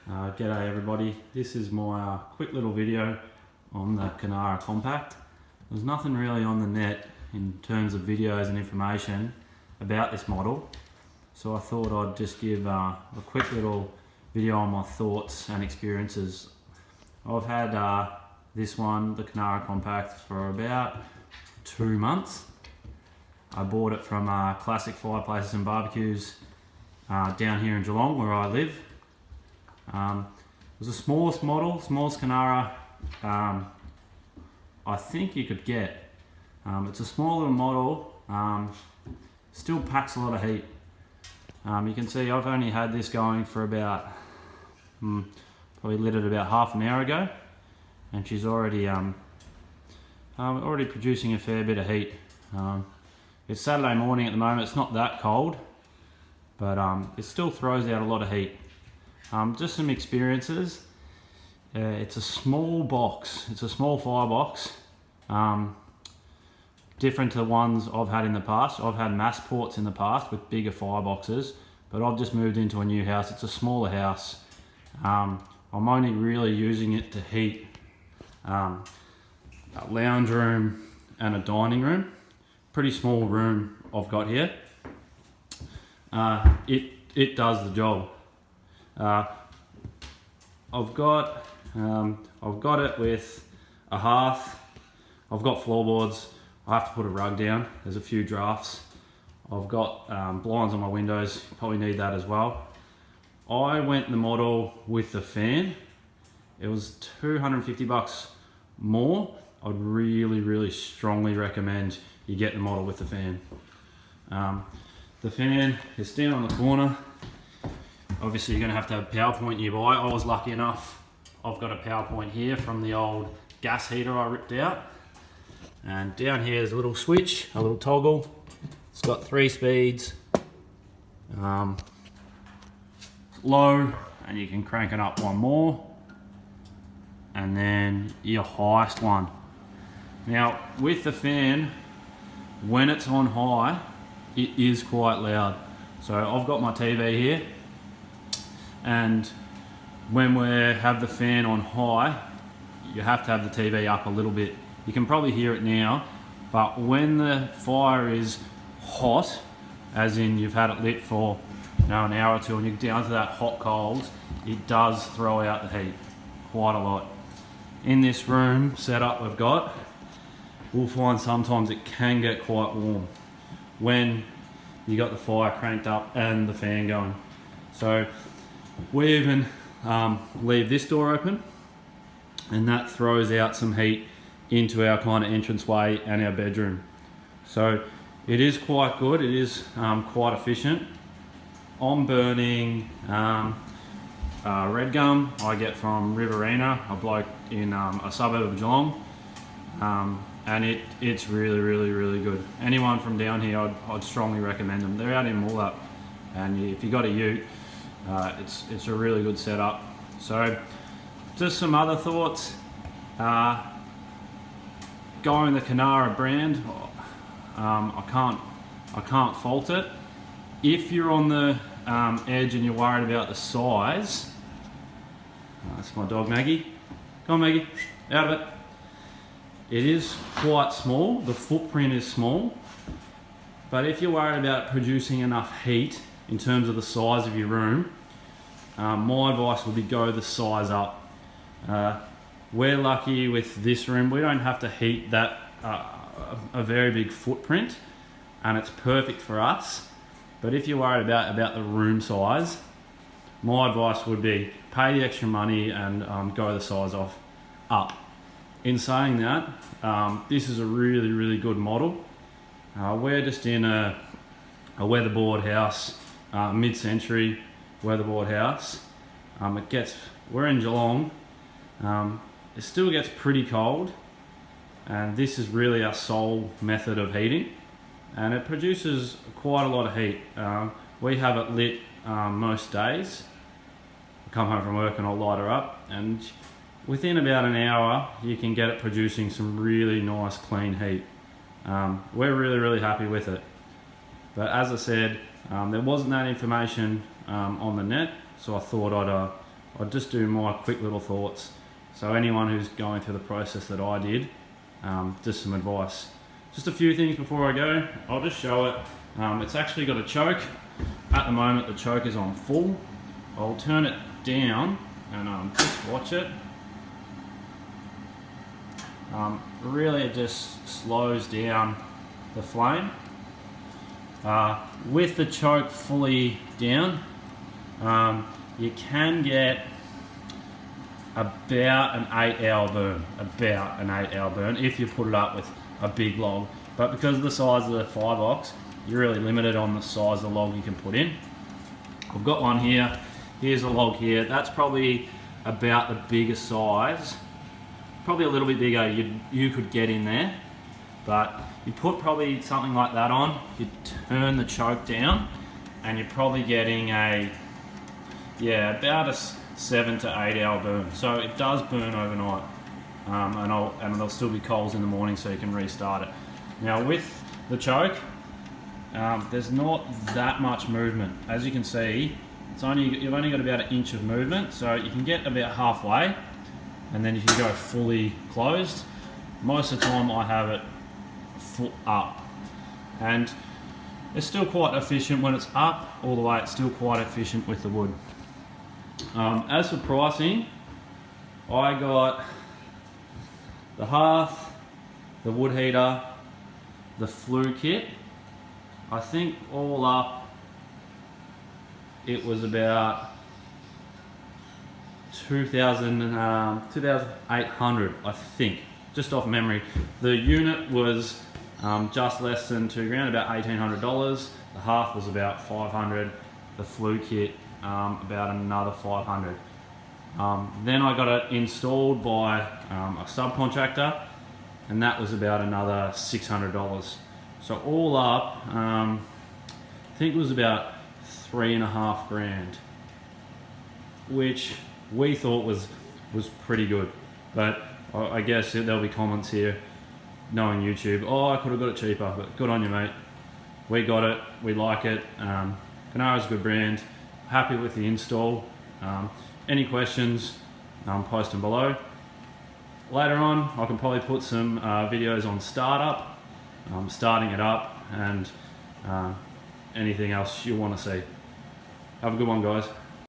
G'day everybody, this is my quick little video on the Coonara Compact. There's nothing really on the net in terms of videos and information about this model, so I thought I'd just give a quick little video on my thoughts and experiences. I've had this one, the Coonara Compact, for about 2 months. I bought it from Classic Fireplaces and Barbecues down here in Geelong where I live. It was the smallest model, smallest Coonara I think you could get. It's a small little model, still packs a lot of heat. You can see I've only had this going for about, probably lit it about half an hour ago, and she's already producing a fair bit of heat. It's Saturday morning at the moment, it's not that cold, but it still throws out a lot of heat. Just some experiences. It's a small box, it's a small firebox, different to the ones I've had in the past. I've had mass ports in the past with bigger fireboxes, but I've just moved into a new house. It's a smaller house. I'm only really using it to heat a lounge room and a dining room. Pretty small room I've got here. It does the job. I've got it with a hearth. I've got floorboards. I have to put a rug down. There's a few drafts. I've got blinds on my windows. You probably need that as well. I went the model with the fan. It was $250 more. I'd really strongly recommend you get the model with the fan. The fan is down on the corner. Obviously you're going to have a power point nearby. I was lucky enough, I've got a power point here from the old gas heater I ripped out. And down here is a little switch, a little toggle. It's got 3 speeds. Low, and you can crank it up one more. And then your highest one. Now with the fan, when it's on high, it is quite loud. So I've got my TV here, and when we have the fan on high, you have to have the TV up a little bit. You can probably hear it now, but when the fire is hot, as in you've had it lit for an hour or two and you're down to that hot coals, it does throw out the heat quite a lot. In this room setup we've got, we'll find sometimes it can get quite warm when you got the fire cranked up and the fan going. So we even leave this door open, and that throws out some heat into our kind of entranceway and our bedroom. So it is quite good, it is quite efficient. I'm burning red gum I get from Riverina, a bloke in a suburb of Geelong, and it's really good. Anyone from down here, I'd strongly recommend them. They're out in Moolap, and if you got a ute, it's a really good setup. So just some other thoughts. Going the Coonara brand, I can't fault it. If you're on the edge and you're worried about the size, that's my dog Maggie. Come on Maggie, out of it. It is quite small, the footprint is small, but if you're worried about producing enough heat in terms of the size of your room, my advice would be go the size up. We're lucky with this room, we don't have to heat that a very big footprint, and it's perfect for us. But if you're worried about the room size, my advice would be pay the extra money and go the size up. In saying that, this is a really good model. We're just in a weatherboard house, mid-century weatherboard house. We're in Geelong. It still gets pretty cold, and this is really our sole method of heating, and it produces quite a lot of heat. We have it lit most days. I come home from work and I'll light her up, and within about an hour you can get it producing some really nice clean heat. We're really happy with it. But as I said, there wasn't that information on the net, so I thought I'll just do my quick little thoughts. So anyone who's going through the process that I did, just some advice. Just a few things before I go. I'll just show it. It's actually got a choke. At the moment the choke is on full. I'll turn it down and just watch it. Really it just slows down the flame. With the choke fully down, you can get about an 8-hour burn, if you put it up with a big log. But because of the size of the firebox, you're really limited on the size of the log you can put in. I've got one here. Here's a log here. That's probably about the biggest size. Probably a little bit bigger you could get in there. But you put probably something like that on, you turn the choke down, and you're probably getting about a 7 to 8 hour burn. So it does burn overnight, and there'll still be coals in the morning, so you can restart it. Now with the choke, there's not that much movement. As you can see, you've only got about 1 inch of movement, so you can get about halfway, and then you can go fully closed. Most of the time I have it foot up, and it's still quite efficient when it's up all the way. It's still quite efficient with the wood. As for pricing, I got the hearth, the wood heater, the flue kit. I think all up it was about 2,800, I think, just off memory. The unit was just less than $2,000, about $1,800. The hearth was about $500. The flue kit about another $500. Then I got it installed by a subcontractor, and that was about another $600. So all up, I think it was about $3,500, which we thought was pretty good. But I guess there'll be comments here, knowing YouTube, oh, I could have got it cheaper, but good on you, mate. We got it, we like it. Coonara's a good brand. Happy with the install. Any questions, post them below. Later on, I can probably put some videos on startup, starting it up, and anything else you want to see. Have a good one, guys.